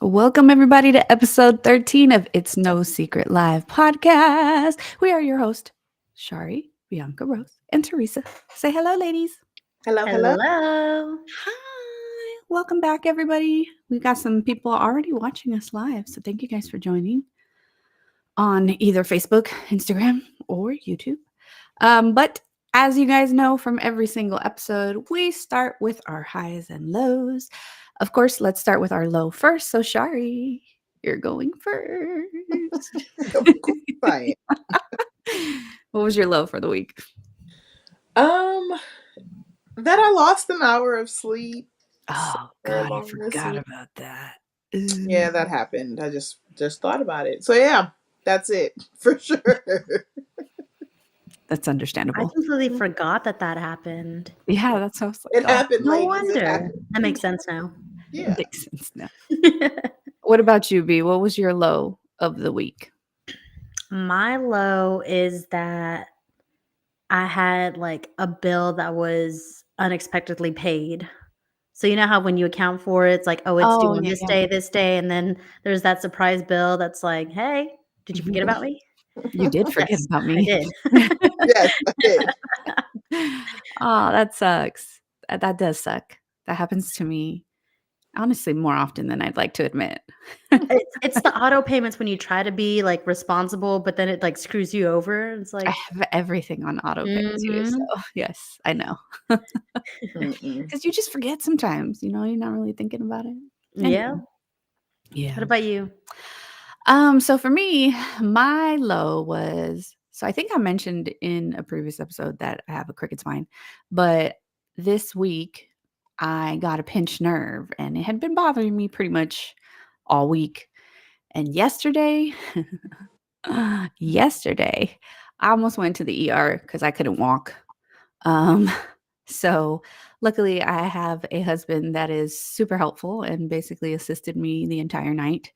Welcome, everybody, to episode 13 of It's No Secret Live podcast. We are your host, Shari, Bianca Rose, and Teresa. Say hello, ladies. Hello, hello. Hello. Hi. Welcome back, everybody. We've got some people already watching us live, so thank you guys for joining on either Facebook, Instagram, or YouTube. But as you guys know from every single episode, we start with our highs and lows. Of course, let's start with our low first. So, Shari, you're going first. Of course I What was your low for the week? am. That I lost an hour of sleep. Oh, Very God, I long this forgot week. about that. Yeah, that happened. I just thought about it. So yeah, that's it for sure. That's I understandable. completely forgot that happened. Yeah, that's how I was like, It oh, happened, No ladies. It wonder. happened. That makes sense now. Yeah. makes sense now. What about you, B? What was your low of the week? My low is that I had like a bill that was unexpectedly paid. So you know how when you account for it, it's like, oh, it's due Oh, on yeah. this day, and then there's that surprise bill that's like, hey, did you forget about me? You did forget Yes, about I me. did. Yes, I did. Oh, that sucks. That does suck. That happens to me, honestly, more often than I'd like to admit. It's the auto payments when you try to be like responsible, but then it like screws you over. It's I like, have everything on auto pay too, so yes, I know. Mm-mm. Because you just forget sometimes, you're not really thinking about it. yeah. Anyway, yeah. What about you? So for me, my low was so I think I mentioned in a previous episode that I have a crooked spine, but this week I got a pinched nerve and it had been bothering me pretty much all week. And yesterday, I almost went to the ER because I couldn't walk. Um, so luckily I have a husband that is super helpful and basically assisted me the entire night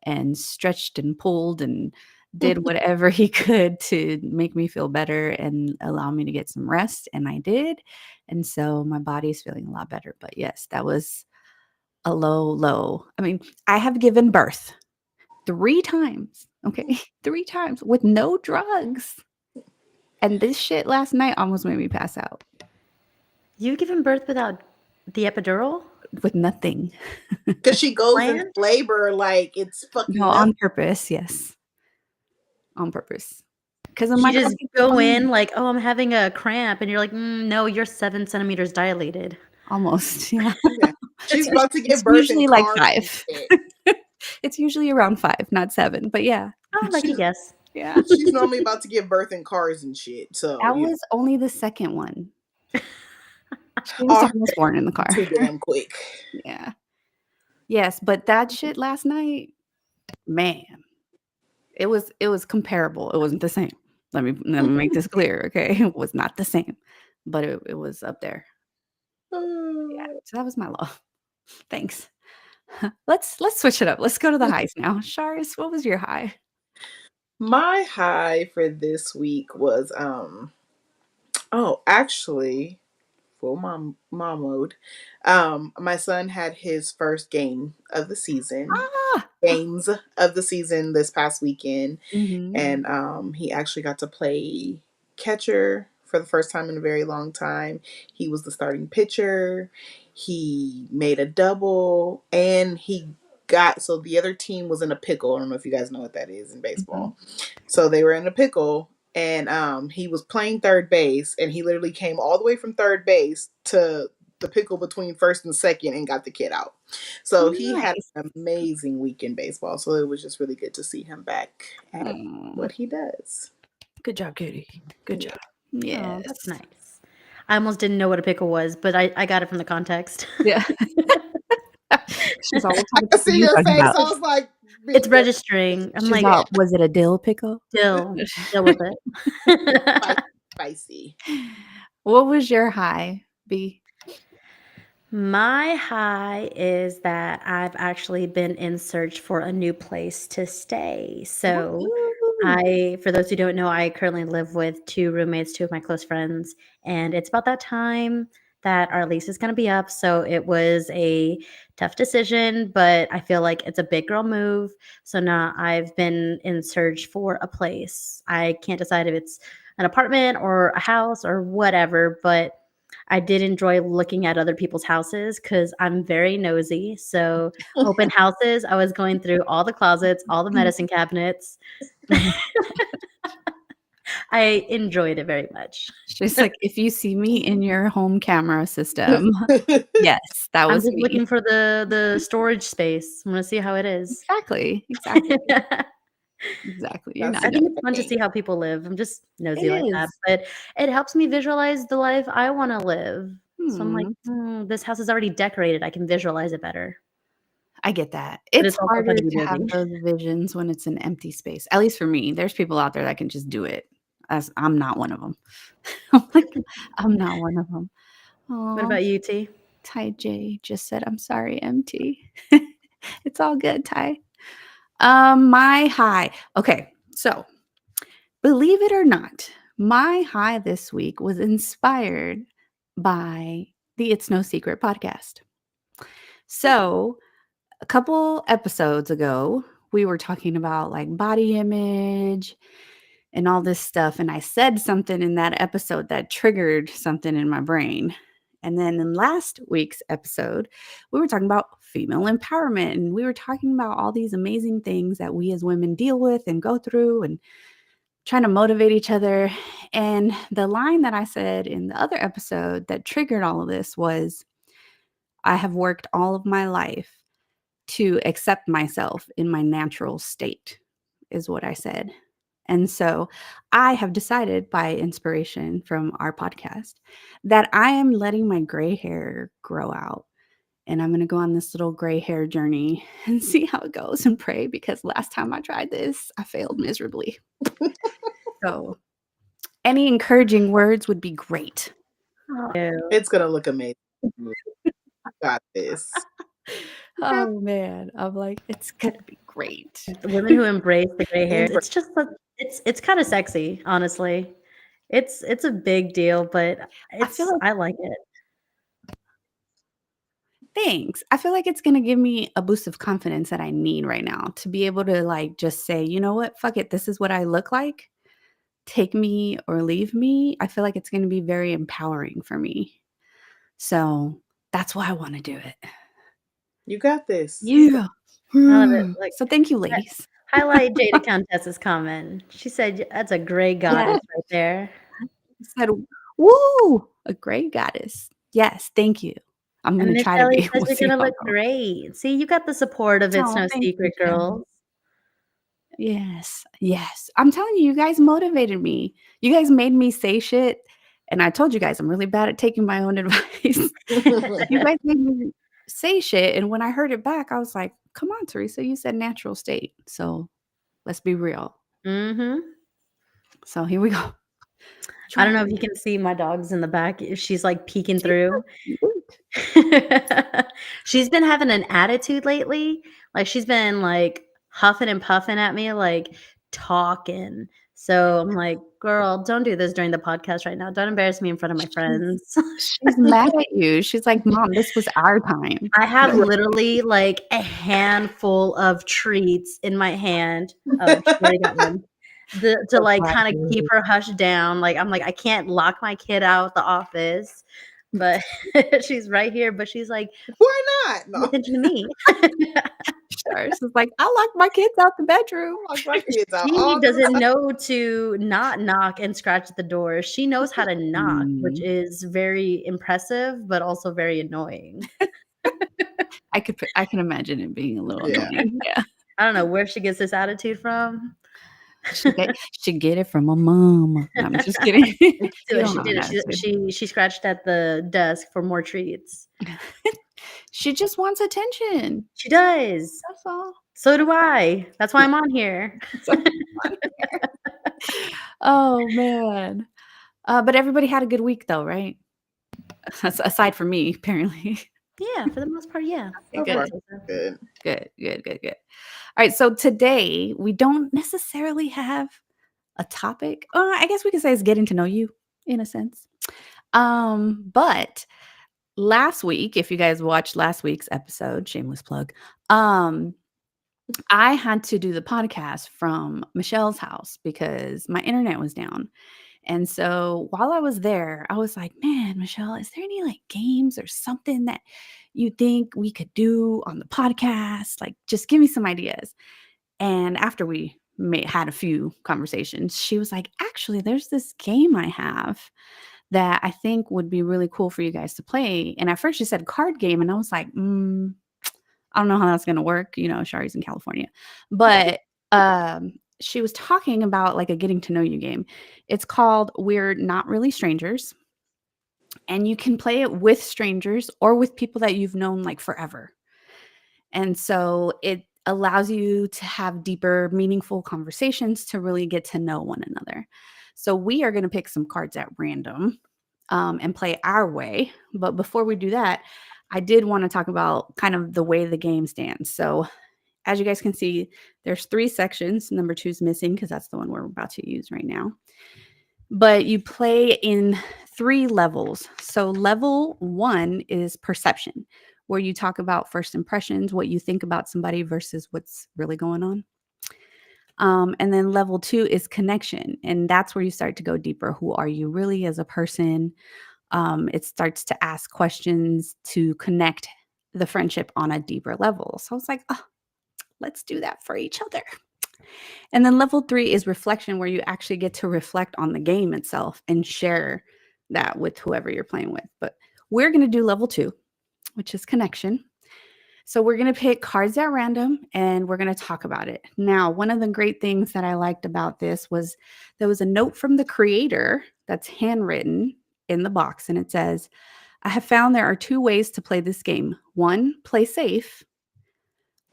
and stretched and pulled and did whatever he could to make me feel better and allow me to get some rest. And I did. And so my body's feeling a lot better. But yes, that was a low, low. I mean, I have given birth 3 times. Okay. 3 times with no drugs. And this shit last night almost made me pass out You've given birth without the epidural? with nothing. Because she goes into Planned? labor like it's No, fucking nothing. on purpose. Yes. On purpose. Because of Did my you just crooked go in spine. like, oh, I'm having a cramp, and you're like, no, you're 7 centimeters dilated. Almost. Yeah. Yeah. She's about to It's give birth in usually like cars and 5. shit. It's usually around 5, not 7, but yeah. Oh, lucky She's guess. Yeah. she's normally about to give birth in cars and shit. So That was only the second one. She was oh, almost born in the car. too damn quick. Yeah. Yes, but that shit last night, man, it was comparable. It wasn't the same. Let me make this clear, okay? It was not the same, but it was up there. Yeah. So that was my low. Thanks. Let's switch it up. Let's go to the highs now. Sharis, what was your high? My high for this week was actually full mom mode. My son had his first Ah. games of the season this past weekend, Mhm. and he actually got to play catcher for the first time in a very long time. He was the starting pitcher. He made a double, and he got so the other team was in a pickle. I don't know if you guys know what that is in Mhm. baseball. So they were in a pickle, and he was playing third base, and he literally came all the way from third base to the pickle between first and second and got the kid out. So he had Nice. an amazing week in baseball. So it was just really good to see him back at Aw. what he does. Good job, Katie. Good Yeah. job. Oh, Yes. that's nice. I almost didn't know what a pickle was, but I got it from the context. Yeah. She's all, "What I kind of could pickle see you your talking face. about?" I was like, It's "Big girl, registering. I'm She's like, yeah, all, "Was it a dill pickle?" deal with spicy, it. spicy." What was your high, B? My high is that I've actually been in search for a new place to stay. So Woo. for those who don't know, I currently live with 2 roommates, 2 of my close friends, and it's about that time that our lease is going to be up. So it was a tough decision, but I feel like it's a big girl move. So now I've been in search for a place. I can't decide if it's an apartment or a house or whatever, but I did enjoy looking at other people's houses because I'm very nosy. So open houses, I was going through all the closets, all the medicine cabinets. I enjoyed it very much. She's like, if you see me in your home camera system, yes, that I'm was just me. looking for the storage space. I'm gonna see how it is. Exactly. Exactly. Exactly. You're That's not I think nosy. it's fun to see how people live. I'm just nosy It like that, is. but it helps me visualize the life I wanna live. So I'm like, this house is already decorated. I can visualize it better. I get that. But It's it's also fun harder to be to have nosy. those visions when it's an empty space, at least for me. There's people out there that can just do it. As I'm not one of them. I'm like, I'm not one of them. What Oh, about you, T? Ty J just said, I'm sorry, MT. It's all good, Ty. My high. Okay, so believe it or not, my high this week was inspired by the It's No Secret podcast. So, a couple episodes ago, we were talking about like body image and all this stuff. And I said something in that episode that triggered something in my brain. And then in last week's episode, we were talking about female empowerment. And we were talking about all these amazing things that we as women deal with and go through and trying to motivate each other. And the line that I said in the other episode that triggered all of this was, I have worked all of my life to accept myself in my natural state, is what I said. And so I have decided, by inspiration from our podcast, that I am letting my gray hair grow out. And I'm going to go on this little gray hair journey and see how it goes and pray, because last time I tried this, I failed miserably. So any encouraging words would be great. It's gonna look amazing. I got this. Oh man, I'm like, it's gonna be great. The women who embrace the gray hair, Embrace. it's just it's kind of sexy, honestly. It's a big deal, but I like it. Thanks. I feel like it's gonna give me a boost of confidence that I need right now to be able to like just say, you know what, fuck it, this is what I look like. Take me or leave me. I feel like it's gonna be very empowering for me. So that's why I want to do it. You got this. Yeah. I love it. Like, So thank you, ladies. highlight Jada Countess's comment. She said, "That's a gray goddess right there." Said, woo, a great goddess. Yes, thank you. I'm And gonna Miss try to Ellie be. says We'll you're see gonna how it look goes. great. See, you got the support of It's Oh, No thank you, Secret, Jen. girls. Yes, yes. I'm telling you, you guys motivated me. You guys made me say shit, and I told you guys I'm really bad at taking my own advice. You guys made me say shit, and when I heard it back, I was like, "Come on, Teresa, you said natural state, so let's be real." Mm-hmm. So here we go. I don't know if you can see my dog's in the back. She's like peeking through. She's been having an attitude lately. Like she's been like huffing and puffing at me, like talking. So I'm like, girl, don't do this during the podcast right now. Don't embarrass me in front of my friends. She's mad at you. She's like, "Mom, this was our time." I have literally like a handful of treats in my hand. Oh, she already got one. To like kind of keep her hushed down. Like I'm like, I can't lock my kid out the office, but she's right here. But she's like, Why not? pay No. attention to me. Sure. She's like, "I locked my kids out the bedroom." Lock my kids out She all the doesn't time. know to not knock and scratch at the door. She knows how to knock, which Mm. is very impressive, but also very annoying. I can imagine it being a little Yeah. annoying. Yeah. I don't know where she gets this attitude from. She get it from a mom. I'm just kidding. She don't have did an it. attitude. She scratched at the desk for more treats. She just wants attention. She does. That's all. So do I. That's why I'm on here. Oh man. But everybody had a good week though, right? Aside from me, apparently. Yeah, for the most part, yeah. Okay, So far, good. Good. All right, so today we don't necessarily have a topic. I guess we could say it's getting to know you in a sense. But last week, if you guys watched last week's episode, shameless plug, I had to do the podcast from Michelle's house because my internet was down. And so while I was there, I was like, man, Michelle, is there any like games or something that you think we could do on the podcast? Like, just give me some ideas. And after we had a few conversations, she was like, actually, there's this game I have that I think would be really cool for you guys to play. And at first she said card game. And I was like, I don't know how that's going to work. You know, Shari's in California. But she was talking about like a getting to know you game. It's called We're Not Really Strangers. And you can play it with strangers or with people that you've known like forever. And so it allows you to have deeper, meaningful conversations to really get to know one another. So we are going to pick some cards at random and play our way. But before we do that, I did want to talk about kind of the way the game stands. So as you guys can see, there's 3 sections. Number 2 is missing because that's the one we're about to use right now. But you play in 3 levels. So level 1 is perception, where you talk about first impressions, what you think about somebody versus what's really going on. And then level 2 is connection. And that's where you start to go deeper. Who are you really as a person? It starts to ask questions to connect the friendship on a deeper level. So I was like, oh, let's do that for each other. And then level 3 is reflection, where you actually get to reflect on the game itself and share that with whoever you're playing with. But we're going to do level 2, which is connection. So we're going to pick cards at random and we're going to talk about it. Now, one of the great things that I liked about this was there was a note from the creator that's handwritten in the box, and it says, I have found there are 2 ways to play this game. 1, play safe,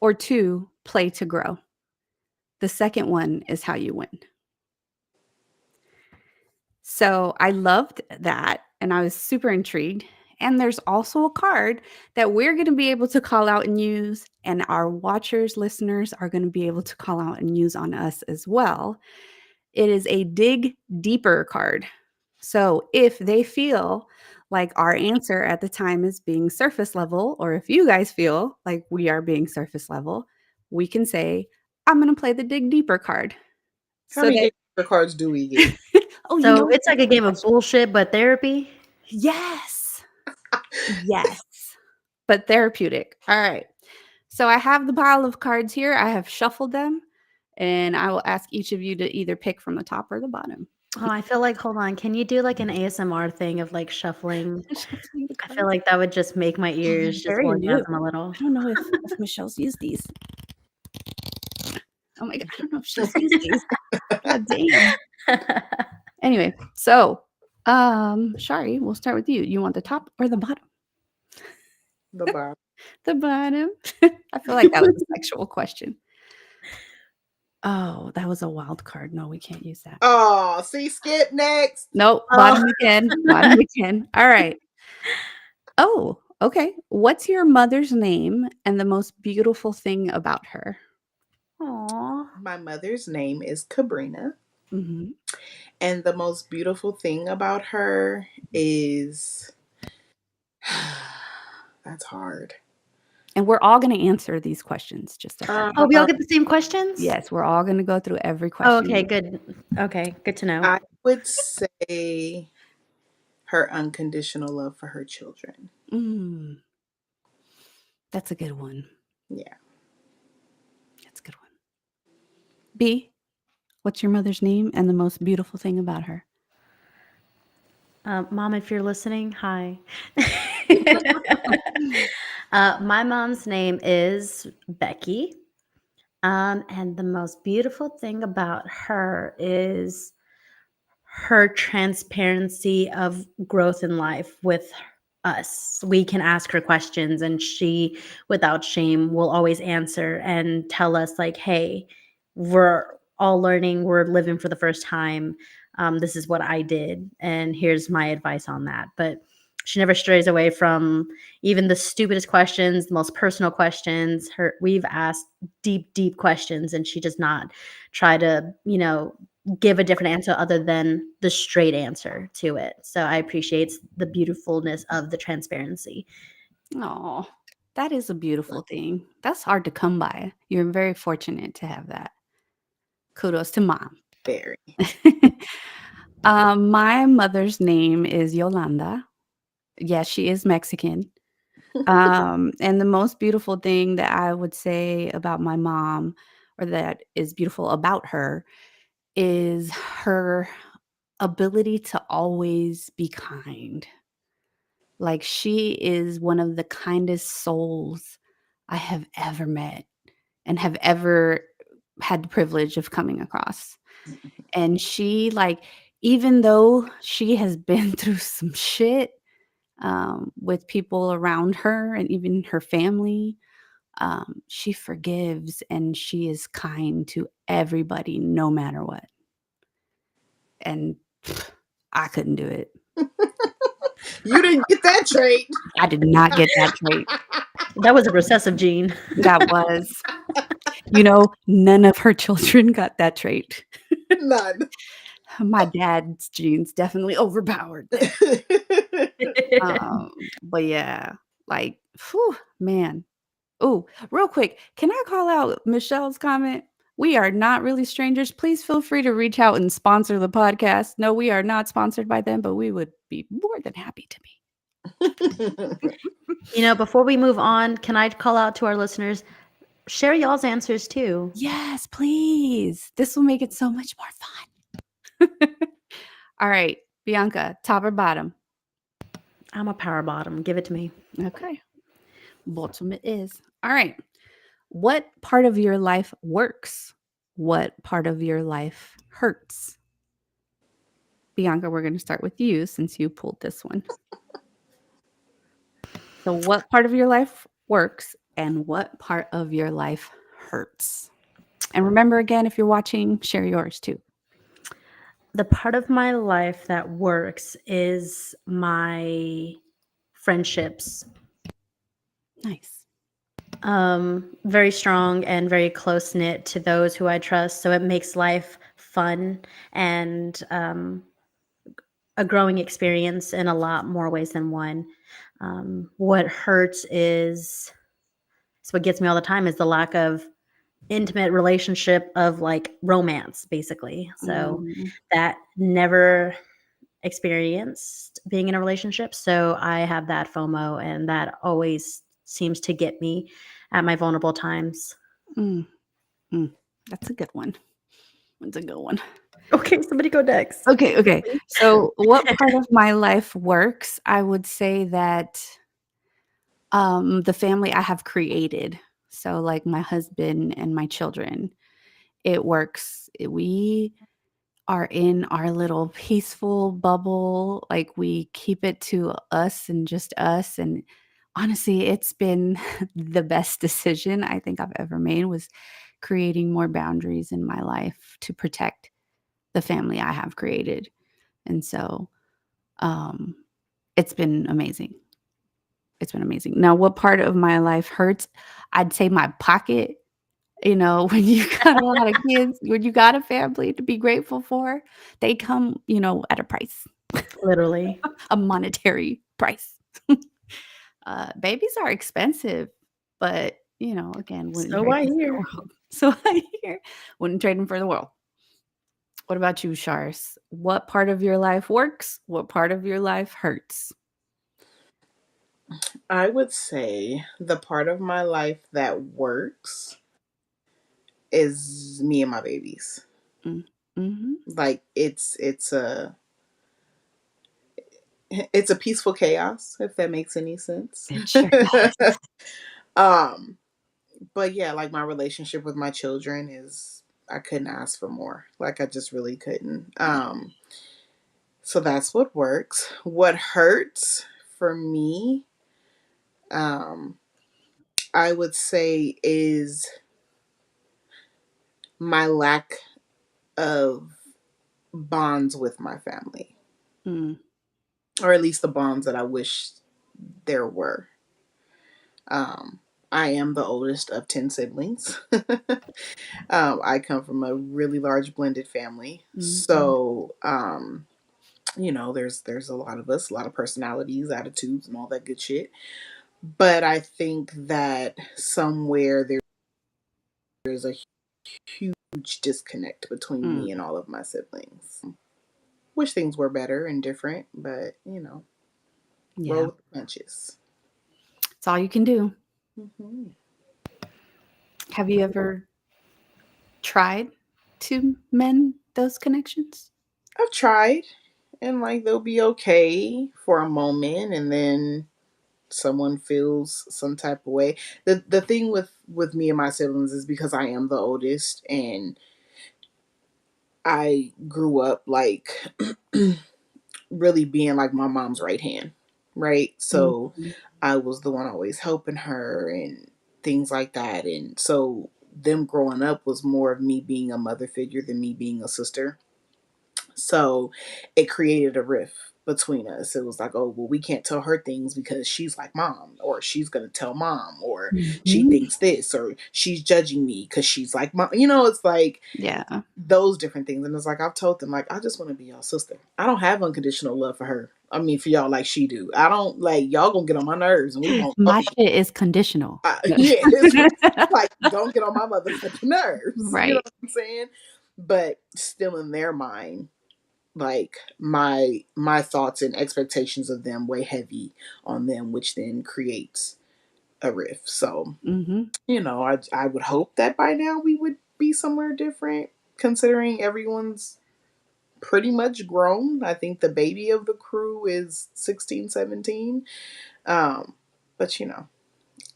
or 2, play to grow. The second one is how you win. So I loved that, and I was super intrigued. And there's also a card that we're going to be able to call out and use, and our watchers, listeners are going to be able to call out and use on us as well. It is a dig deeper card. So if they feel like our answer at the time is being surface level, or if you guys feel like we are being surface level, we can say, I'm going to play the dig deeper card. How many dig deeper cards do we get? Oh, So it's like a game of bullshit, but therapy? Yes. Yes. But therapeutic. All right. So I have the pile of cards here. I have shuffled them, and I will ask each of you to either pick from the top or the bottom. Oh, I feel like, hold on. Can you do like an ASMR thing of like shuffling? Shuffling the I feel cards. like that would just make my ears just Very new. orgasm a little. I don't know if Michelle's used these. Oh my God. I don't know if she's used these. God damn. Anyway, so Shari, we'll start with you. You want the top or the bottom? The bottom. The bottom. I feel like that was a sexual question. Oh, that was a wild card. No, we can't use that. Oh, see, skip next. Nope. Bottom again. Bottom again. All right. Oh, okay. What's your mother's name and the most beautiful thing about her? Aw. My mother's name is Cabrina. Mm-hmm. And the most beautiful thing about her is that's hard. And we're all going to answer these questions. Just to Oh, we all get the same questions? yes, we're all going to go through every question. Oh, okay, good. Okay, good to know. I would say her unconditional love for her children. That's a good one. Yeah. That's a good one. B, what's your mother's name and the most beautiful thing about her? Mom, if you're listening, hi. My mom's name is Becky. And the most beautiful thing about her is her transparency of growth in life with us. We can ask her questions, and she, without shame, will always answer and tell us, like, hey, we're all learning, we're living for the first time. This is what I did, and here's my advice on that. But she never strays away from even the stupidest questions, the most personal questions. We've asked deep, deep questions, and she does not try to, give a different answer other than the straight answer to it. So I appreciate the beautifulness of the transparency. Oh, that is a beautiful thing. That's hard to come by. You're very fortunate to have that. Kudos to mom. Very. My mother's name is Yolanda. Yes, she is Mexican. And the most beautiful thing that I would say about my mom, or that is beautiful about her, is her ability to always be kind. Like, she is one of the kindest souls I have ever met and have ever had the privilege of coming across. And she, like, even though she has been through some shit, with people around her and even her family, she forgives and she is kind to everybody no matter what. And I couldn't do it. You didn't get that trait. I did not get that trait. That was a recessive gene. That was, none of her children got that trait. None. My dad's genes definitely overpowered that. But yeah, like, whew, man. Oh, real quick, can I call out Michelle's comment? We are not really strangers. Please feel free to reach out and sponsor the podcast. No, we are not sponsored by them, but we would be more than happy to be. Before we move on, can I call out to our listeners? Share y'all's answers too. Yes, please. This will make it so much more fun. All right, Bianca, top or bottom? I'm a power bottom. Give it to me. Okay. Bottom it is. All right. What part of your life works? What part of your life hurts? Bianca, we're going to start with you since you pulled this one. So, what part of your life works and what part of your life hurts? And remember, again, if you're watching, share yours too. The part of my life that works is my friendships. Nice. Very strong and very close knit to those who I trust. So it makes life fun and a growing experience in a lot more ways than one. What hurts is, what gets me all the time is the lack of intimate relationship of like romance, basically. So that never experienced being in a relationship. So I have that FOMO, and that always seems to get me at my vulnerable times. That's a good one. That's a good one. Okay, somebody go next. Okay. So, what part of my life works? I would say that the family I have created. So, like my husband and my children, it works. We are in our little peaceful bubble. Like, we keep it to us and just us. And honestly, it's been the best decision I think I've ever made, was creating more boundaries in my life to protect the family I have created. And so it's been amazing. It's been amazing. Now, what part of my life hurts? I'd say my pocket. When you got a lot of kids, when you got a family to be grateful for, they come, at a price, Literally. a monetary price. Babies are expensive, but, again, wouldn't So trade I them for the hear. world. So I hear, wouldn't trade them for the world. What about you, Shars? What part of your life works? What part of your life hurts? I would say the part of my life that works is me and my babies. Mm-hmm. Like it's a peaceful chaos, if that makes any sense. It sure does. um but yeah, like my relationship with my children is, I couldn't ask for more. Like I just really couldn't. So that's what works. What hurts for me, um I would say, is my lack of bonds with my family, Mm. or at least the bonds that I wish there were. I am the oldest of 10 siblings. I come from a really large blended family. Mhm. So, there's a lot of us, a lot of personalities, attitudes, and all that good shit. But I think that somewhere there's a huge disconnect between Mm, me and all of my siblings. Wish things were better and different, but roll yeah, with the punches. it's all you can do. Hmm. Have you ever tried to mend those connections? I've tried, and like they'll be okay for a moment, and then someone feels some type of way. The thing with me and my siblings is because I am the oldest, and I grew up like really being like my mom's right hand, right? So Mhm. I was the one always helping her and things like that. And so them growing up was more of me being a mother figure than me being a sister. So it created a rift between us. It was like, oh, well, we can't tell her things because she's like mom, or she's going to tell mom, or she Mhm. thinks this, or she's judging me because she's like mom. It's like Yeah. those different things. And it's like, I've told them, like, I just want to be y'all sister. I don't have unconditional love for her. I mean, for y'all, like she do. I don't like y'all gonna get on my nerves and we won't talk My again. shit is conditional. No. Yeah, it's like, don't get on my motherfucking nerves. You know Right. what I'm saying? But still in their mind, like my thoughts and expectations of them weigh heavy on them, which then creates a rift. So, Mhm. I would hope that by now we would be somewhere different, considering everyone's pretty much grown. I think the baby of the crew is 16, 17. But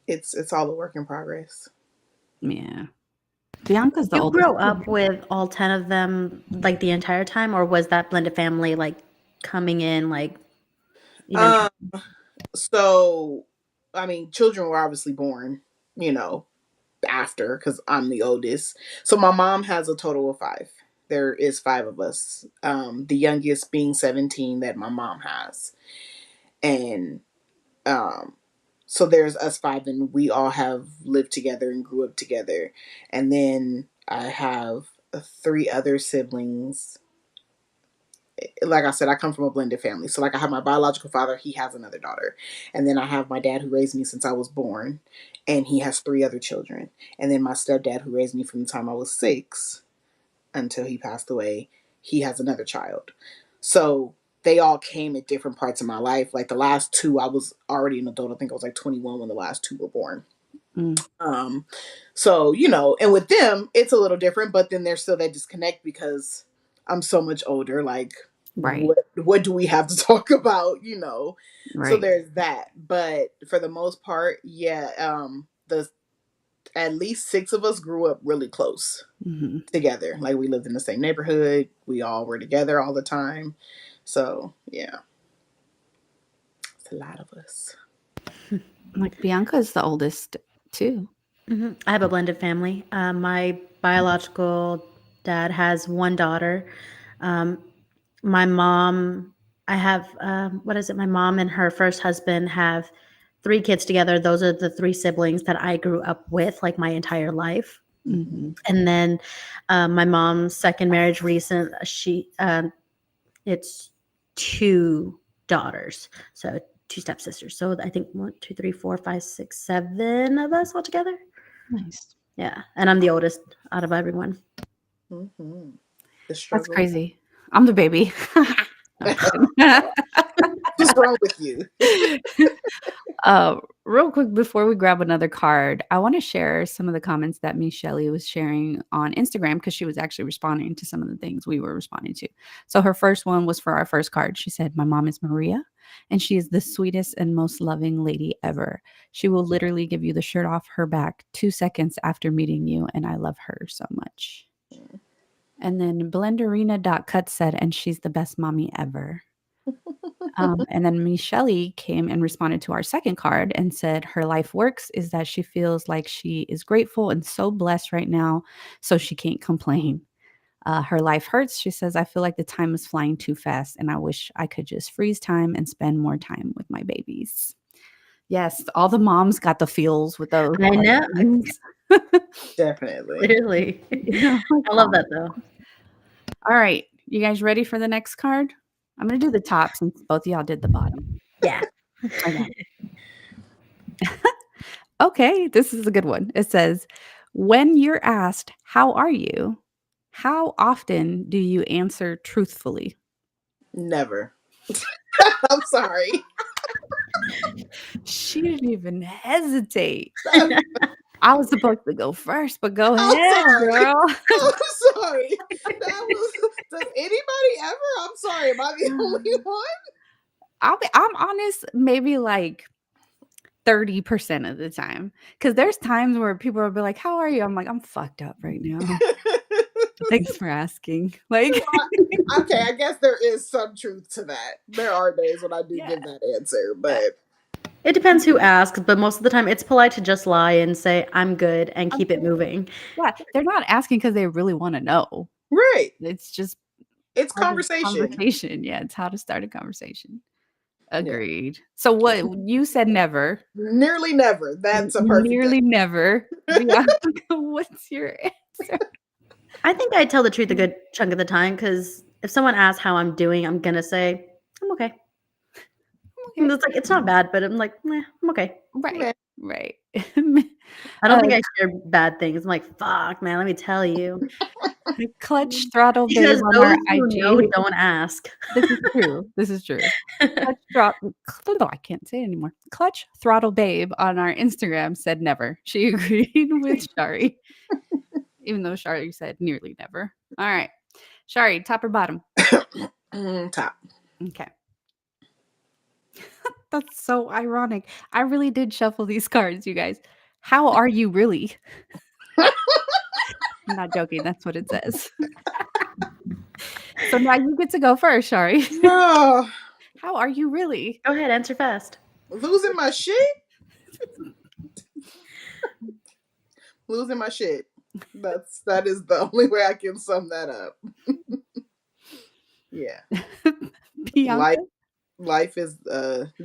it's all a work in progress. Yeah. Bianca's the You oldest grow too. up with all 10 of them, like, the entire time, or was that blended family, like, coming in, like, Um, eventually? so I mean, children were obviously born, you know, after because I'm the oldest. So my mom has a total of five. There is five of us. The youngest being 17 that my mom has. And um so there's us five, and we all have lived together and grew up together. And then I have three other siblings. Like I said, I come from a blended family. So like I have my biological father, he has another daughter. And then I have my dad who raised me since I was born, and he has three other children. And then my stepdad who raised me from the time I was 6 until he passed away, he has another child. So they all came at different parts of my life. Like the last two, I was already an adult. I think I was like 21 when the last two were born. Mm, Um, so and with them, it's a little different, but then there's still that disconnect because I'm so much older. Like, right. what do we have to talk about? So Right. there's that. But for the most part, yeah, the at least six of us grew up really close Mhm. together. Like we lived in the same neighborhood. We all were together all the time. So yeah, it's a lot of us. Like Bianca's the oldest too. I have a blended family. My biological dad has one daughter. Um, my mom, I have, what is it? My mom and her first husband have 3 kids together. Those are the 3 siblings that I grew up with, like, my entire life. Hmm. Mhm. And then, my mom's second marriage it's 2 daughters, so 2 stepsisters. So I think 1, 2, 3, 4, 5, 6, 7 of us altogether. Nice. Yeah, and I'm the oldest out of everyone. Hmm. The That's struggle. crazy. I'm the baby. I'm just kidding. What's wrong with you? Real quick before we grab another card, I want to share some of the comments that Michelle was sharing on Instagram because she was actually responding to some of the things we were responding to. So her first one was for our first card. She said, "My mom is Maria, and she is the sweetest and most loving lady ever. She will literally give you the shirt off her back 2 seconds after meeting you, and I love her so much." And then Blenderina.cut said, "And she's the best mommy ever." And then Michelle came and responded to our second card and said her life works is that she feels like she is grateful and so blessed right now, so she can't complain. Her life hurts. She says, "I feel like the time is flying too fast, and I wish I could just freeze time and spend more time with my babies." Yes, all the moms got the feels with those I know. questions. Definitely. Clearly. You know, I love that though. all right, you guys ready for the next card? I'm gonna do the top since both of y'all did the bottom. Yeah. Okay. Okay, this is a good one. It says, when you're asked, "How are you?" How often do you answer truthfully? Never. I'm sorry. She didn't even hesitate. I was supposed to go first, but go I'm ahead, sorry. girl. I'm sorry. That was. Does anybody ever? I'm sorry. Am I the only one? I'm honest, maybe like 30% of the time. Because there's times where people will be like, "How are you?" I'm like, "I'm fucked up right now. Thanks for asking." Like, Okay, I guess there is some truth to that. There are days when I do yeah. give that answer, but It depends who asks, but most of the time it's polite to just lie and say, I'm good and keep it moving. Yeah, they're not asking because they really want to know. right. It's just It's part of conversation. conversation. Yeah, it's how to start a conversation. Yeah. Agreed. So what you said never. Nearly never. That's a perfect Nearly never. Bianca, what's your answer? I think I tell the truth a good chunk of the time because if someone asks how I'm doing, I'm gonna say, I'm okay. And it's like it's not bad, but I'm like, I'm okay. Right. Right. I don't think I share bad things. I'm like, fuck, man, let me tell you. Clutch Throttle Babe Because on those our who IG. know don't ask. This is true. This is true. I can't say it anymore. Clutch Throttle Babe on our Instagram said never. She agreed with Shari. Even though Shari said nearly never. All right. Shari, top or bottom? Top. Okay. That's so ironic. I really did shuffle these cards, you guys. How are you really? I'm not joking. That's what it says. So now you get to go first, Shari. No. How are you really? Go ahead, answer fast. Losing my shit. Losing my shit. That is the only way I can sum that up. Yeah. Bianca? Life is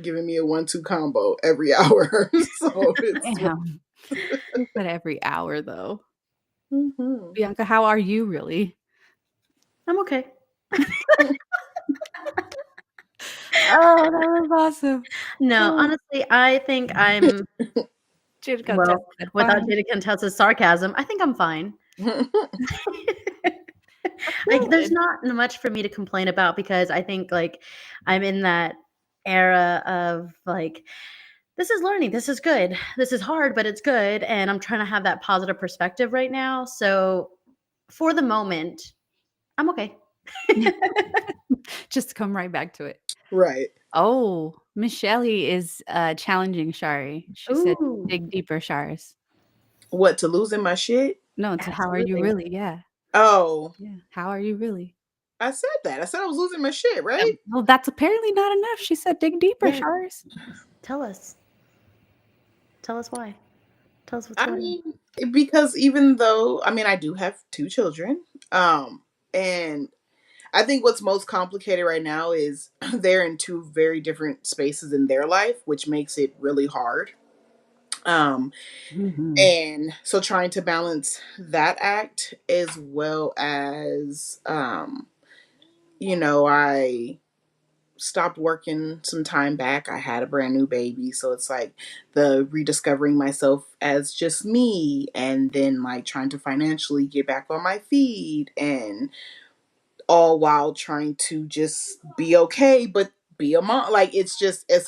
giving me a 1-2 combo every hour. So it's Damn. You said every hour, though. Mhm. Bianca, how are you really? I'm okay. Oh, that was awesome. No, Oh. honestly, I think I'm Jada well, said without fine. Jada Contessa's sarcasm, I think I'm fine. Like, there's Good. not much for me to complain about because I think, like, I'm in that era of, like, this is learning, this is good, this is hard, but it's good, and I'm trying to have that positive perspective right now, so for the moment, I'm okay. Just to come right back to it. Right. Oh, Michelle is challenging Shari. She said, Ooh, dig deeper, Shars. What, to losing my shit? No, to how are you absolutely. really? Yeah. Oh, Yeah. How are you really? I said that. I said I was losing my shit, right? Well, that's apparently not enough. She said, dig deeper, Yeah. Shars. Tell us. Tell us why. Tell us what's I going on. mean, because even though I do have 2 children, and I think what's most complicated right now is they're in 2 very different spaces in their life, which makes it really hard. Um, Mhm. and so trying to balance that act as well as I stopped working some time back. I had a brand new baby, so it's like the rediscovering myself as just me, and then like trying to financially get back on my feet, and all while trying to just be okay, but be a mom. Like it's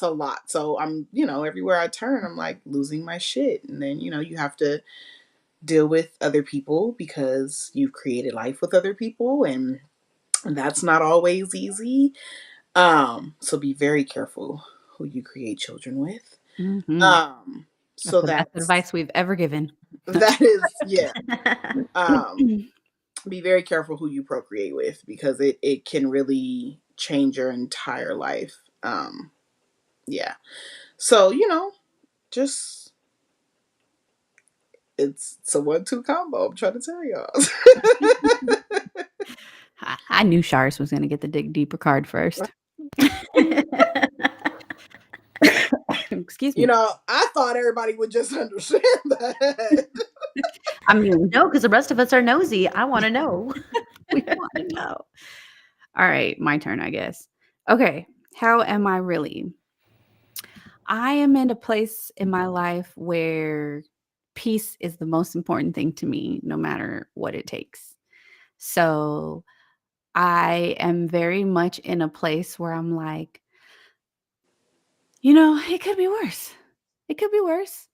a lot. So I'm everywhere I turn, I'm like losing my shit, and then you have to deal with other people because you've created life with other people, and that's not always easy. So be very careful who you create children with. Mhm. Um, That's so the best advice we've ever given. that is, yeah. Be very careful who you procreate with because it can really change your entire life. Yeah. So, just it's a 1-2 combo. I'm trying to tell y'all. I knew Shars was going to get the dig deeper card first. Excuse You me. know, I thought everybody would just understand that. I mean, No, because the rest of us are nosy. I want to know. we want to know. All right, my turn, I guess. Okay, how am I really? I am in a place in my life where peace is the most important thing to me, no matter what it takes. So I am very much in a place where I'm like, it could be worse. It could be worse.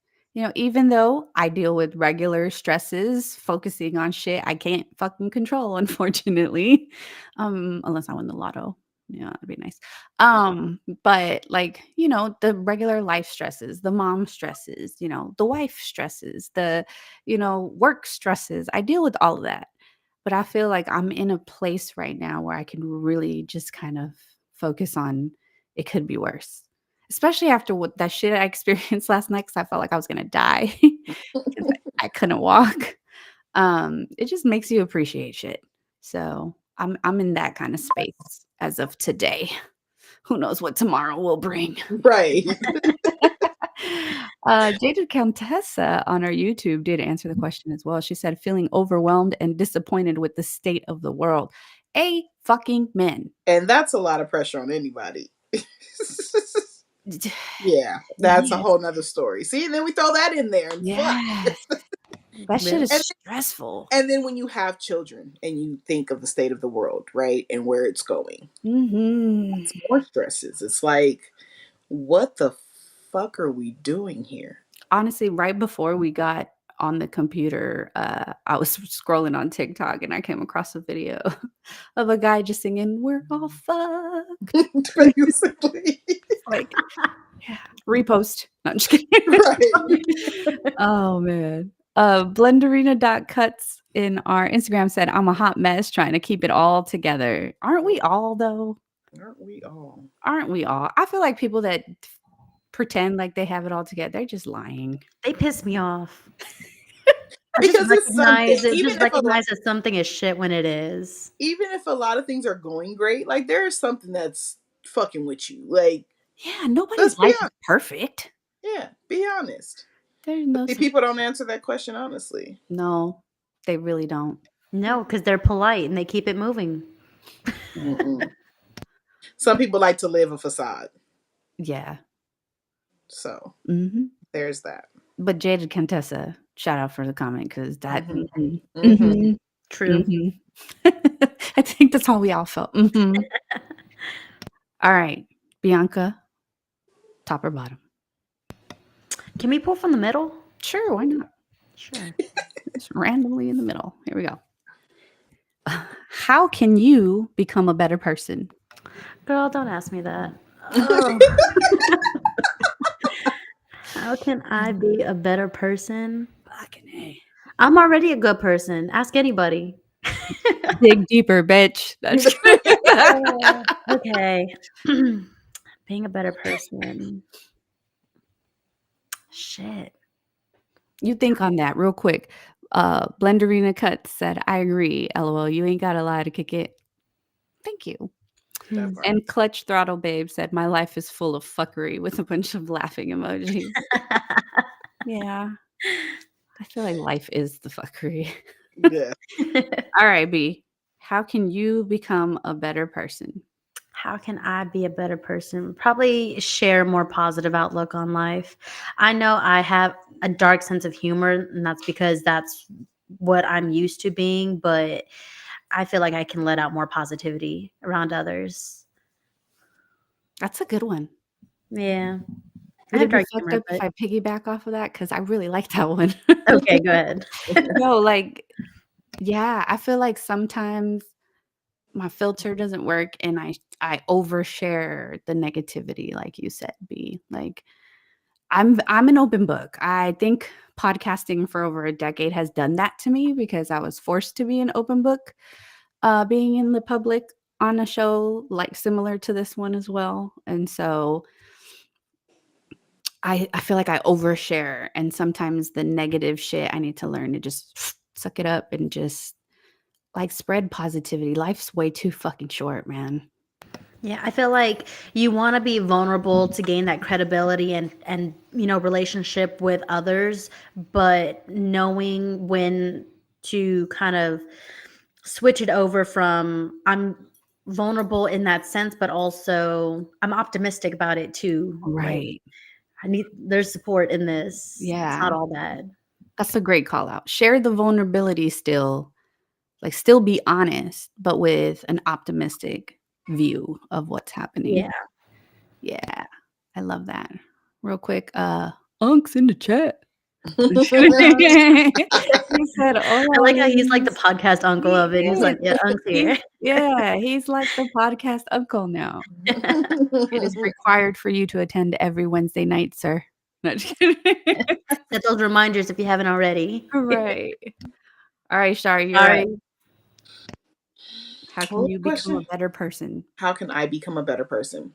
Even though I deal with regular stresses, focusing on shit I can't fucking control, unfortunately. Unless I win the lotto. Yeah, that'd be nice. But like, the regular life stresses, the mom stresses, the wife stresses, the, work stresses. I deal with all of that. But I feel like I'm in a place right now where I can really just kind of focus on it could be worse. Especially after what that shit I experienced last night, because I felt like I was gonna die because I couldn't walk. It just makes you appreciate shit. So I'm in that kind of space as of today. Who knows what tomorrow will bring? Right. Jaded Countessa on our YouTube did answer the question as well. She said, feeling overwhelmed and disappointed with the state of the world. A fucking men. And that's a lot of pressure on anybody. Yeah, that's a Yes. whole nother story. See, and then we throw that in there and fuck. Yes. That shit Yeah. is And stressful. and then when you have children and you think of the state of the world, right, and where it's going, Mhm. it's more stresses. It's like, what the fuck are we doing here? Honestly, right before we got on the computer, I was scrolling on TikTok and I came across a video of a guy just singing, "We're all fucked." Basically. Like, yeah, repost. No, I'm just kidding. Right. Oh, man. Blenderina.cuts in our Instagram said, I'm a hot mess trying to keep it all together. Aren't we all, though? Aren't we all? Aren't we all? I feel like people that pretend like they have it all together, they're just lying. They piss me off. Because it's something. Just recognize that something is shit when it is. Even if a lot of things are going great, like there is something that's fucking with you. Like, Yeah, nobody's let's be life is honest. perfect. Yeah, be honest. There's no See, people don't answer that question honestly. No, they really don't. No, because they're polite and they keep it moving. Mm-mm. Some people like to live a facade. Yeah. So Mhm. there's that. But Jaded Contessa, shout out for the comment because that. Mhm. Mhm. Mhm. Mhm. True. Mhm. I think that's how we all felt. Mhm. All right, Bianca, top or bottom? Can we pull from the middle? Sure, why not? Sure. Just randomly in the middle. Here we go. How can you become a better person? Girl, don't ask me that. Oh. How can I be a better person? Fucking A. I'm already a good person. Ask anybody. Dig deeper, bitch. That's Okay. Being a better person. Shit. You think on that real quick. Blenderina Cuts said, I agree. LOL. You ain't got to lie to kick it. Thank you. That part. And Clutch Throttle Babe said, my life is full of fuckery with a bunch of laughing emojis. Yeah. I feel like life is the fuckery. Yeah. All right, B. How can you become a better person? How can I be a better person? Probably share more positive outlook on life. I know I have a dark sense of humor, and that's because that's what I'm used to being, but I feel like I can let out more positivity around others. That's a good one. Yeah. I Would have it be dark fucked humor, up if but I piggyback off of that? Because I really like that one. okay, go ahead. No, like, yeah, I feel like sometimes my filter doesn't work and I overshare the negativity, like you said, B. Like, I'm an open book. I think podcasting for over a decade has done that to me because I was forced to be an open book, being in the public on a show like similar to this one as well. And so I feel like I overshare, and sometimes the negative shit I need to learn to just suck it up and just like spread positivity. Life's way too fucking short, man. Yeah, I feel like you want to be vulnerable to gain that credibility and relationship with others, but knowing when to kind of switch it over from I'm vulnerable in that sense, but also I'm optimistic about it too. Like Right. there's support in this. It's Yeah. not all bad. That's a great call out. Share the vulnerability still, like still be honest, but with an optimistic view of what's happening. Yeah. Yeah. I love that. Real quick, Unk's in the chat. Just kidding. He said, I like how he's like the "Always." podcast uncle He of it. He's like, yeah, is. Unc's here. He's like the podcast uncle now. It is required for you to attend every Wednesday night, sir. No, just kidding. Set those reminders if you haven't already. Right. All right, Shar, you're up. Sorry. How What can was you the become a question? better person? How can I become a better person?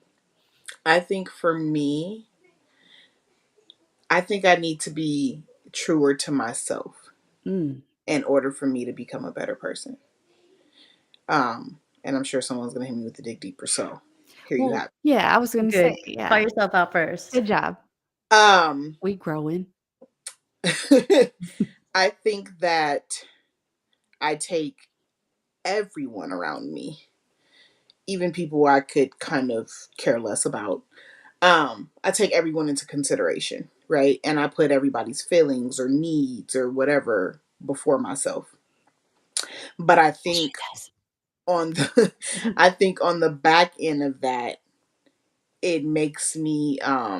I think for me, I think I need to be truer to myself Mm. in order for me to become a better person. And I'm sure someone's gonna hit me with the dig deeper. So here you Well, have yeah, I was gonna Good. say, Call yeah. yourself out first. Good job. it. We growing. I think that I take everyone around me, even people I could kind of care less about. I take everyone into consideration, right? And I put everybody's feelings or needs or whatever before myself. But I She think does. on the I think on the back end of that, it makes me I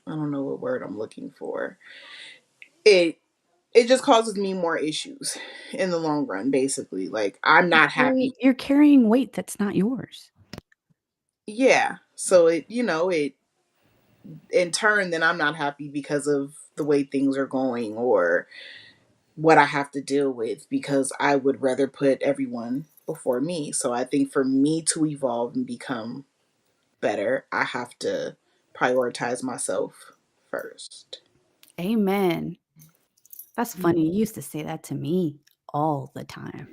don't know what word I'm looking for. It it just causes me more issues in the long run, basically. Like I'm not happy. You're carrying weight that's not yours. Yeah. So it in turn then I'm not happy because of the way things are going or what I have to deal with because I would rather put everyone before me. So I think for me to evolve and become better, I have to prioritize myself first. Amen. That's funny. You used to say that to me all the time.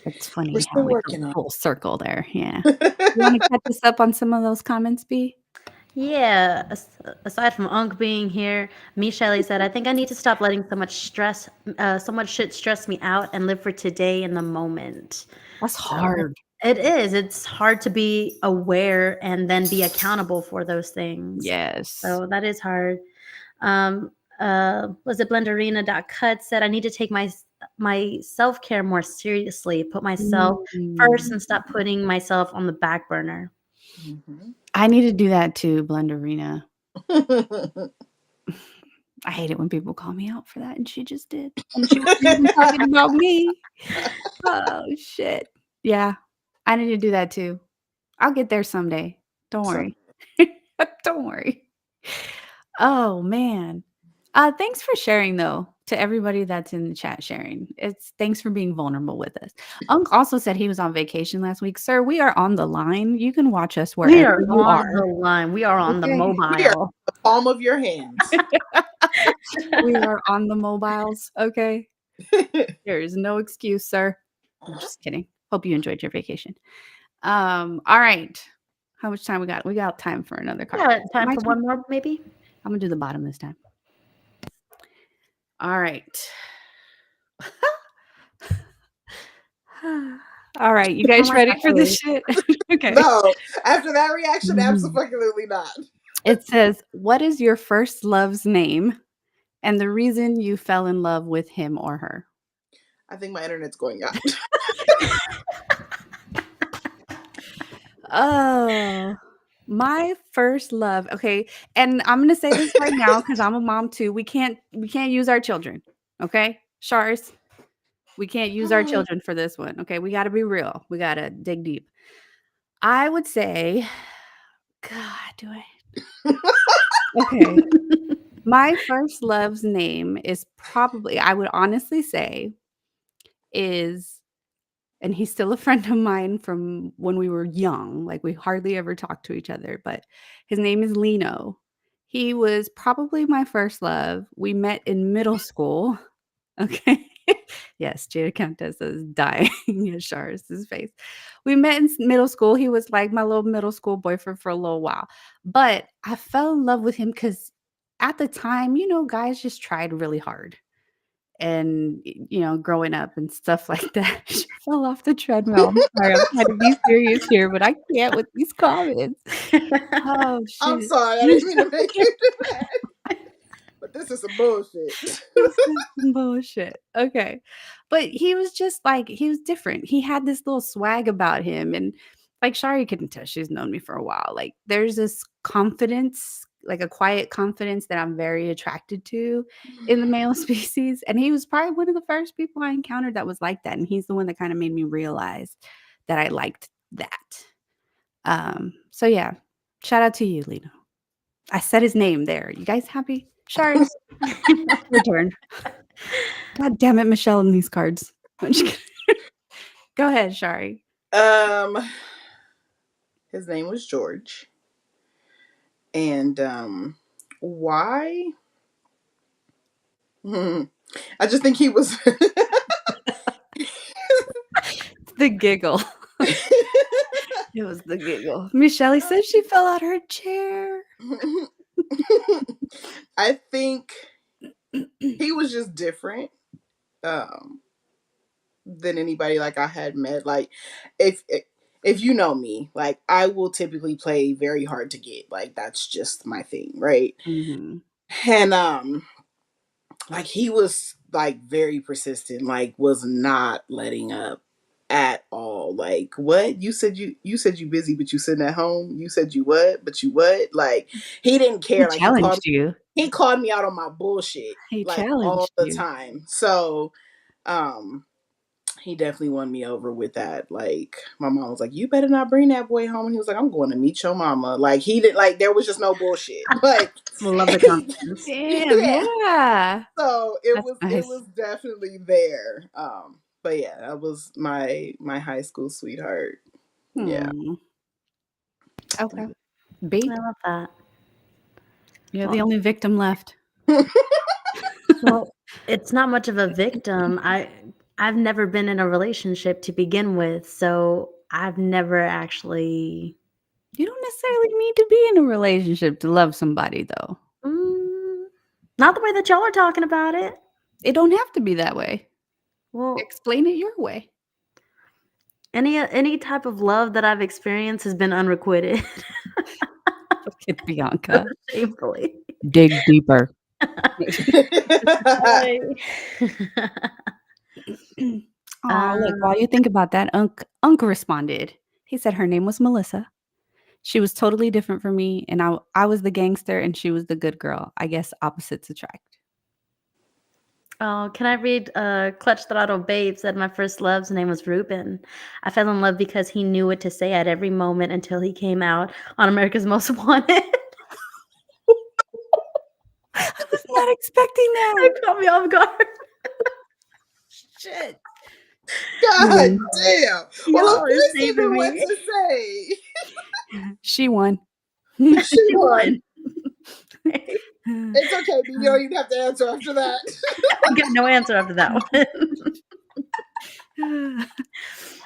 It's We're funny how still we go working on full circle there. Yeah. it. You wanna catch us up on some of those comments, B? Yeah, aside from Unc being here, me Shelley said, I think I need to stop letting so much shit stress me out and live for today in the moment. That's So hard. it is. It's hard to be aware and then be accountable for those things. Yes. So that is hard. Was it Blenderina.cut said I need to take my self-care more seriously, put myself first Mm. and stop putting myself on the back burner. Mhm. I need to do that too, Blenderina. I hate it when people call me out for that, and she just did. And she wasn't even talking about me. Oh, shit. Yeah. I need to do that too. I'll get there someday. Don't So, worry. Don't worry. Oh, man. Thanks for sharing, though, to everybody that's in the chat sharing. Thanks for being vulnerable with us. Unc also said he was on vacation last week. Sir, we are on the line. You can watch us We wherever are you on are. the line. We are on the Okay. we are mobile. the palm of your hands. We are on the mobiles. Okay. There is no excuse, sir. I'm just kidding. Hope you enjoyed your vacation. All right. How much time we got? We got time for another card. Yeah, time My for turn? one more, maybe? I'm gonna do the bottom this time. All right. All right, you guys Oh my ready gosh, for this really? shit? Okay. No, after that reaction, Mhm. absolutely not. It says, "What is your first love's name and the reason you fell in love with him or her?" I think my internet's going out. Oh, my first love. Okay, and I'm gonna say this right now because I'm a mom too. We can't use our children. Okay, Shars, we can't use our children for this one. Okay, we got to be real. We got to dig deep. I would say, God, do I? Okay, my first love's name is probably, I would honestly say, is, and he's still a friend of mine from when we were young. Like we hardly ever talked to each other, but his name is Lino. He was probably my first love. We met in middle school. Okay. Yes, Jada Contessa is dying at Sharice's face. We met in middle school. He was like my little middle school boyfriend for a little while. But I fell in love with him because at the time, guys just tried really hard. And, growing up and stuff like that. She fell off the treadmill. I'm sorry. I'm trying to be serious here, but I can't with these comments. Oh, I'm shit. sorry, I didn't mean to make you do that. But this is some bullshit. This is some bullshit. Okay. But he was just like, he was different. He had this little swag about him. And like Shari couldn't tell, she's known me for a while. Like there's this confidence, like a quiet confidence that I'm very attracted to in the male species. And he was probably one of the first people I encountered that was like that. And he's the one that kind of made me realize that I liked that. So yeah, shout out to you, Lino. I said his name there. You guys happy? Shari, your turn. God damn it, Michelle, and these cards. I'm just kidding. Go ahead, Shari. His name was George. And why? I just think he was The giggle. It was the giggle. Michelle said she fell out her chair. I think he was just different than anybody like I had met. Like if you know me, like I will typically play very hard to get. Like that's just my thing, right? Mm-hmm. And like he was like very persistent, like was not letting up at all. Like what? You said you busy, but you sitting at home. You said you what? But you what? Like he didn't care. He Like challenged you. he called me out on my bullshit He like all challenged the you. time. So he definitely won me over with that. Like my mom was like, "You better not bring that boy home." And he was like, "I'm going to meet your mama." Like he didn't like. There was just no bullshit. Like Love the confidence. Damn, yeah. So it That's was nice. definitely there. But yeah, that was my high school sweetheart. Yeah. Okay. B, I love that. you're the only victim left. Well, it's not much of a victim. I've never been in a relationship to begin with, so I've never actually. You don't necessarily need to be in a relationship to love somebody, though. Not the way that y'all are talking about it. It don't have to be that way. Well, Explain it your way. any type of love that I've experienced has been unrequited. Fucking Bianca. Shamefully. Dig deeper. Oh, look, while you think about that, Unc responded. He said her name was Melissa. She was totally different from me, and I was the gangster and she was the good girl. I guess opposites attract. Oh, can I read Clutch Throttle Babe said my first love's name was Ruben. I fell in love because he knew what to say at every moment until he came out on America's Most Wanted. I was not expecting that. That caught me off guard. Shit. God damn. Well, Y'all of are course he saving knew what me. to say. She won. She won. I It's okay, but you don't even have to answer after that. got no answer after that one.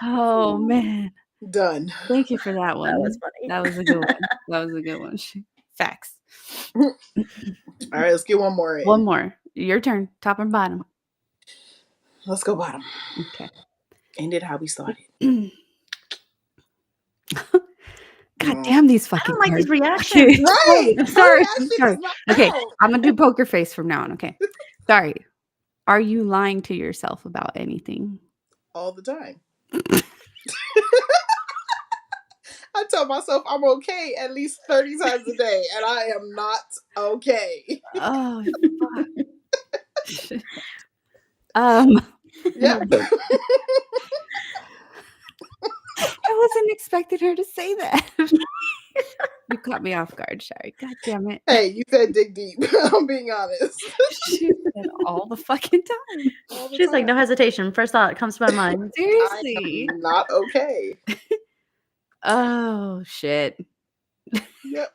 Oh man. Done. Thank you for that one. That was funny. That was a good one. That was a good one. Facts. All right, let's get one more in. One more. Your turn. Top and bottom. Let's go bottom. Okay. Ended how we started. God damn these I fucking don't like these cards. reactions. Right. I'm sorry. That I'm shit sorry. is not Okay, out. I'm gonna do poker face from now on. Okay. Sorry. Are you lying to yourself about anything? All the time. I tell myself I'm okay at least 30 times a day, and I am not okay. Oh fuck. Yeah. I wasn't expecting her to say that. You caught me off guard, Shari. God damn it. Hey, you said dig deep. I'm being honest. She said all the fucking time. All the She's like, time. no hesitation. First thought that comes to my mind. I Seriously. am not okay. Oh shit. Yep.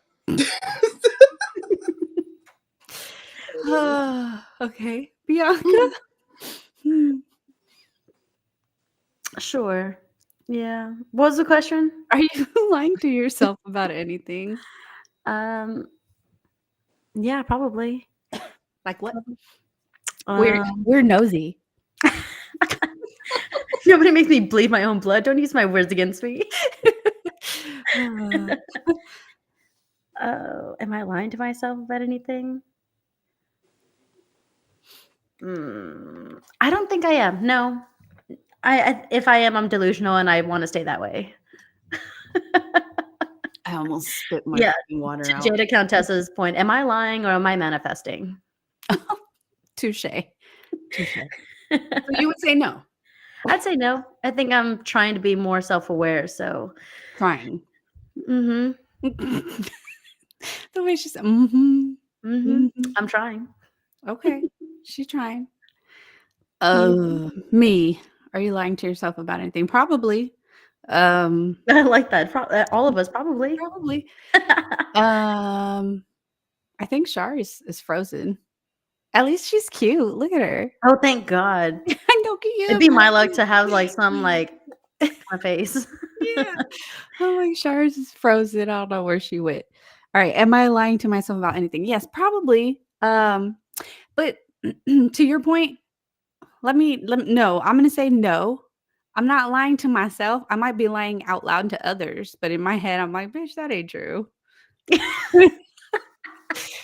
Okay. Bianca. Hmm. Sure. Yeah. What was the question? Are you lying to yourself about anything? Um, yeah, probably. Like what? Probably. We're Um, we're nosy. nobody makes me bleed my own blood. Don't use my words against me. Uh, Oh, am I lying to myself about anything? I don't think I am. No. If I am, I'm delusional and I want to stay that way. I almost spit my Yeah. fucking water To out. Jada Countess's point, am I lying or am I manifesting? Touche. Touche. So you would say no. I'd say no. I think I'm trying to be more self-aware. So, Trying. mm-hmm, The way she said, mm-hmm. mm-hmm. Mm-hmm. I'm trying. Okay. She's trying. Yeah. Me. Are you lying to yourself about anything? Probably. Um, I like that. All of us probably. probably. I think Shar is frozen. At least she's cute. Look at her. Oh, thank God. I know, can you It'd be my luck imagine? to have like some like my face. Yeah. I'm like, Shars is frozen. I don't know where she went. All right. Am I lying to myself about anything? Yes, probably. But to your point, no, I'm gonna say no. I'm not lying to myself. I might be lying out loud to others, but in my head, I'm like, bitch, that ain't true.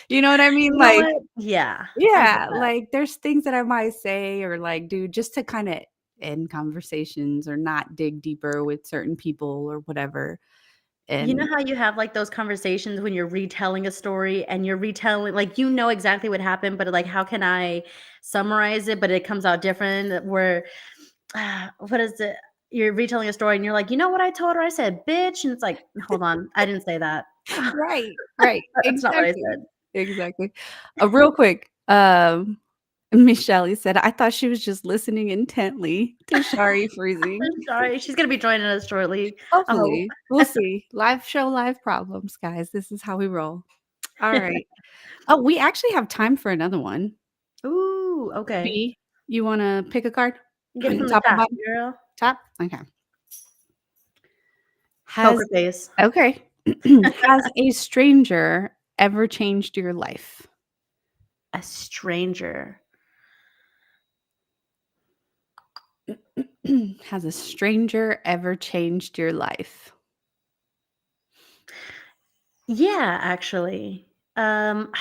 You know what I mean? You know Like, what? Yeah, I get yeah, that. like there's things that I might say or like do just to kind of end conversations or not dig deeper with certain people or whatever. You know And how you have like those conversations when you're retelling a story and you're retelling like you know exactly what happened, but like how can I summarize it? But it comes out different. Where what is it? You're retelling a story and you're like, you know what I told her? I said, bitch, and it's like, hold on, I didn't say that. right, right, That's not what I exactly, said. exactly. Real quick, Miss Shelley said, "I thought she was just listening intently to Shari freezing." I'm sorry. She's gonna be joining us shortly. I hope. Hopefully, we'll see. Live show, live problems, guys. This is how we roll. All right. Oh, we actually have time for another one. Ooh, okay. B, you wanna pick a card? Get it from the Top or top, bottom? girl. Top? Okay. Has Poker face. okay. Has a stranger ever changed your life? A stranger. Has a stranger ever changed your life? Yeah, actually. Um,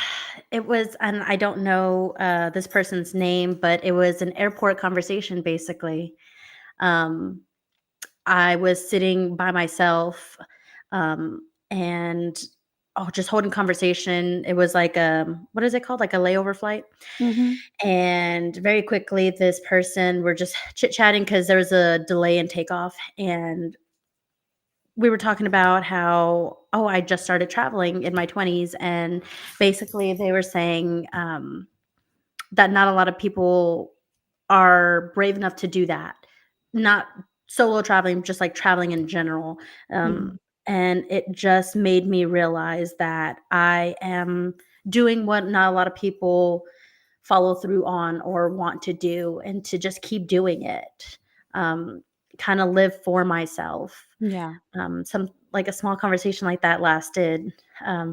it was, and I don't know this person's name, but it was an airport conversation basically. Um, I was sitting by myself, and just holding conversation. It was like what is it called? Like a layover flight. Mhm. And very quickly, this person were just chit chatting because there was a delay in takeoff, and we were talking about how I just started traveling in my 20s, and basically they were saying that not a lot of people are brave enough to do that, not solo traveling, just like traveling in general. Mhm. And it just made me realize that I am doing what not a lot of people follow through on or want to do, and to just keep doing it. um, kind of live for myself. Yeah. Some like a small conversation like that lasted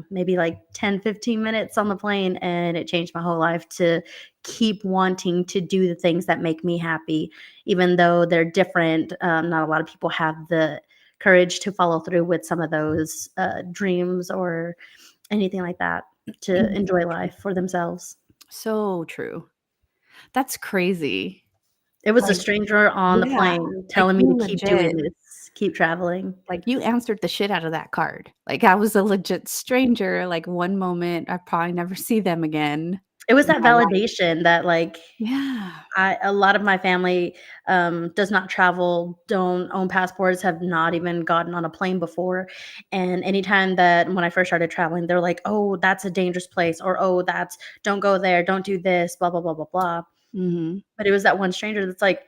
maybe like 10-15 minutes on the plane, and it changed my whole life to keep wanting to do the things that make me happy, even though they're different. Not a lot of people have the courage to follow through with some of those dreams or anything like that, to Mhm. enjoy life for themselves. So true. That's crazy. It was a Like, stranger on the yeah, plane like, telling me you to keep doing legit this, keep traveling. like, you answered the shit out of that card. Like, I was a legit stranger, like, one moment, I probably never see them again It was in that my life. validation that, like, Yeah. a lot of my family, does not travel, don't own passports, have not even gotten on a plane before, and anytime that when I first started traveling, they're like, "Oh, that's a dangerous place," or, "Oh, that's don't go there, don't do this, blah, blah, blah, blah, blah." Mhm. But it was that one stranger that's like,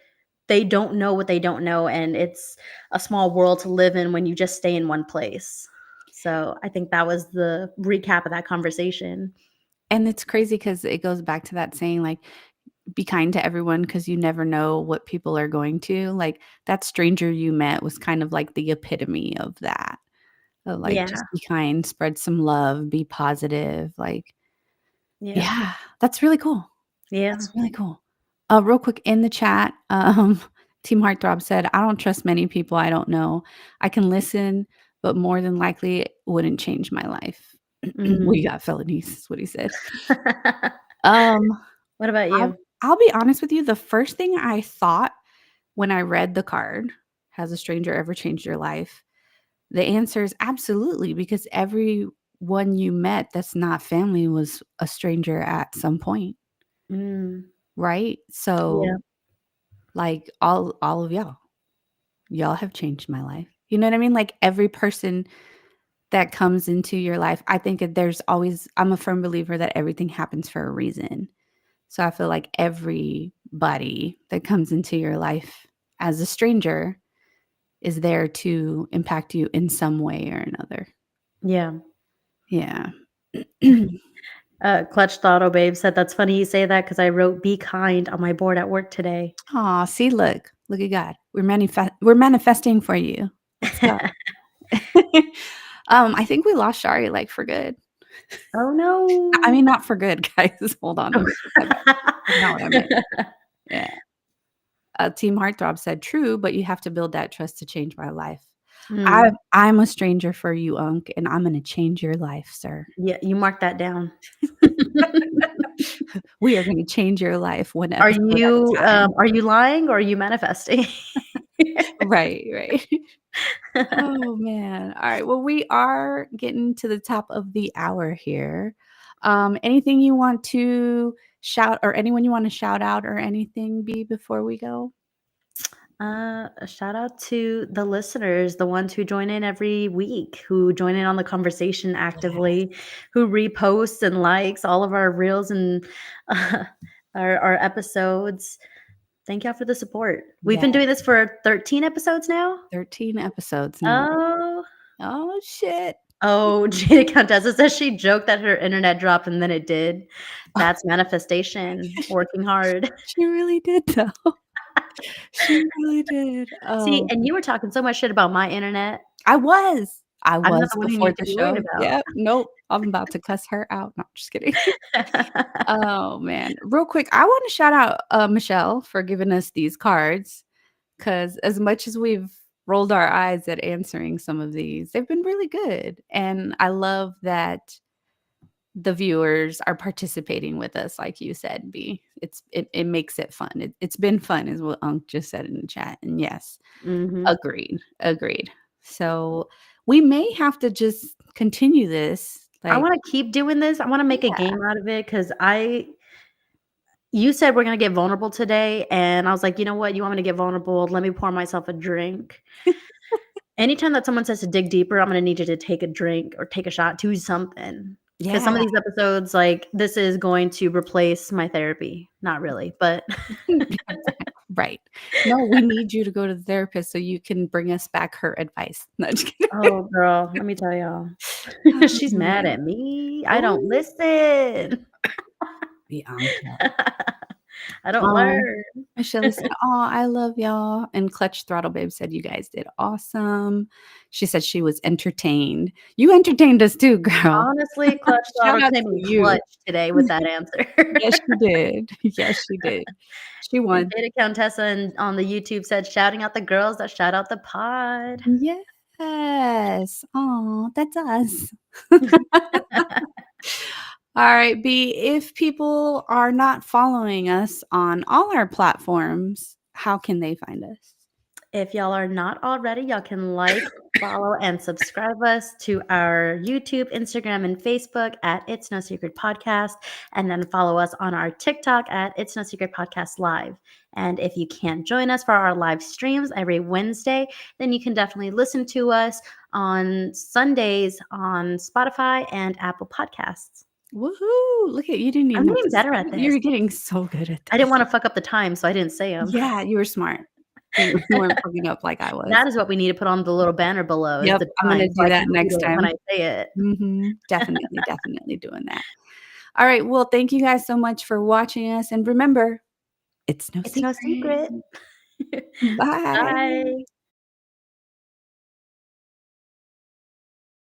they don't know what they don't know, and it's a small world to live in when you just stay in one place. So, I think that was the recap of that conversation. And it's crazy because it goes back to that saying, like, be kind to everyone because you never know what people are going to. Like that stranger you met was kind of like the epitome of that. Of like Yeah. just be kind, spread some love, be positive. Like, Yeah. yeah, that's really cool. Yeah. That's really cool. Real quick in the chat, Team Heartthrob said, I don't trust many people I don't know. I can listen, but more than likely it wouldn't change my life. We Mm. got felonies, is what he said. Um, What about I'll, you? I'll be honest with you. The first thing I thought when I read the card, has a stranger ever changed your life? The answer is absolutely, because everyone you met that's not family was a stranger at some point, Mm. right? Yeah. So like all of y'all have changed my life. You know what I mean? Like every person that comes into your life, I think that there's always I'm a firm believer that everything happens for a reason. So I feel like everybody that comes into your life as a stranger is there to impact you in some way or another. Yeah. Yeah. Clutch Throttle Babe said, that's funny you say that because I wrote be kind on my board at work today. Aw, see, look at God. We're manifesting for you. Let's go. I think we lost Shari like for good. Oh I no. mean, not for good, guys. Hold on. Let me take that back. That's not what I meant. Yeah. Team Heartthrob said, true, but you have to build that trust to change my life. Mm. I'm a stranger for you, Unc, and I'm going to change your life, sir. Yeah, you mark that down. We are going to change your life one Are episode you at a time. are you lying or are you manifesting? Right. Oh, man. All right. Well, we are getting to the top of the hour here. Anything you want to shout or anyone you want to shout out or anything, B, before we go? A shout out to the listeners, the ones who join in every week, who join in on the conversation actively, who reposts and likes all of our reels and our episodes. Thank y'all for the support. We've been Yeah. doing this for 13 episodes now. 13 episodes now. Oh, Oh, shit. Jada Contessa says she joked that her internet dropped and then it did. That's manifestation, working hard. She really did, though. She really did. See, Oh, and you were talking so much shit about my internet. I was I'm not the one you before need to the be worried show. about. Yep. Nope. I'm about to cuss her out. No, just kidding. Oh, man. Real quick, I want to shout out Michelle for giving us these cards, because as much as we've rolled our eyes at answering some of these, they've been really good. And I love that the viewers are participating with us, like you said, B. It makes it fun. It's been fun, is what Unc just said in the chat. And yes, Mhm. agreed. So we may have to just continue this. I Like, wanna keep doing this. I wanna make a game out of it because you said we're gonna get vulnerable today, and I was like, "You know what? You want me to get vulnerable? Let me pour myself a drink." Anytime that someone says to dig deeper, I'm gonna need you to take a drink or take a shot, do something. Because some yeah, of these episodes, like, this is going to replace my therapy. Not really, but right. No, we need you to go to the therapist so you can bring us back her advice. No, just kidding. oh, girl, let me tell y'all. Oh, She's mad man. at me. I don't Ooh, listen. Bianca. I don't Oh, learn. Michelle said, "Oh, I love y'all." And Clutch Throttle Babe said, "You guys did awesome." She said she was entertained. You entertained us too, girl. Honestly, Clutch Shout Throttle out came to in you. clutch today with that answer. Yes, she did. Yes, she did. She And won. Jada Countessa on the YouTube said, "Shouting out the girls that shout out the pod." Yes. Oh, that's us. All right, B, if people are not following us on all our platforms, how can they find us? If y'all are not already, y'all can like, follow, and subscribe us to our YouTube, Instagram, and Facebook at It's No Secret Podcast, and then follow us on our TikTok at It's No Secret Podcast Live. And if you can't join us for our live streams every Wednesday, then you can definitely listen to us on Sundays on Spotify and Apple Podcasts. Woohoo! Look at you didn't I'm even have getting to better say at it. this. You're getting so good at I didn't this. want to fuck up the time, so I didn't say them. Yeah, you were smart. You weren't fucking up like I was. That is what we need to put on the little banner below. Is Yep, the I'm gonna time, so do I that can read next it time. when I say it. Definitely doing that. All right, well, thank you guys so much for watching us, and remember, It's no It's no secret. secret. Bye. Bye.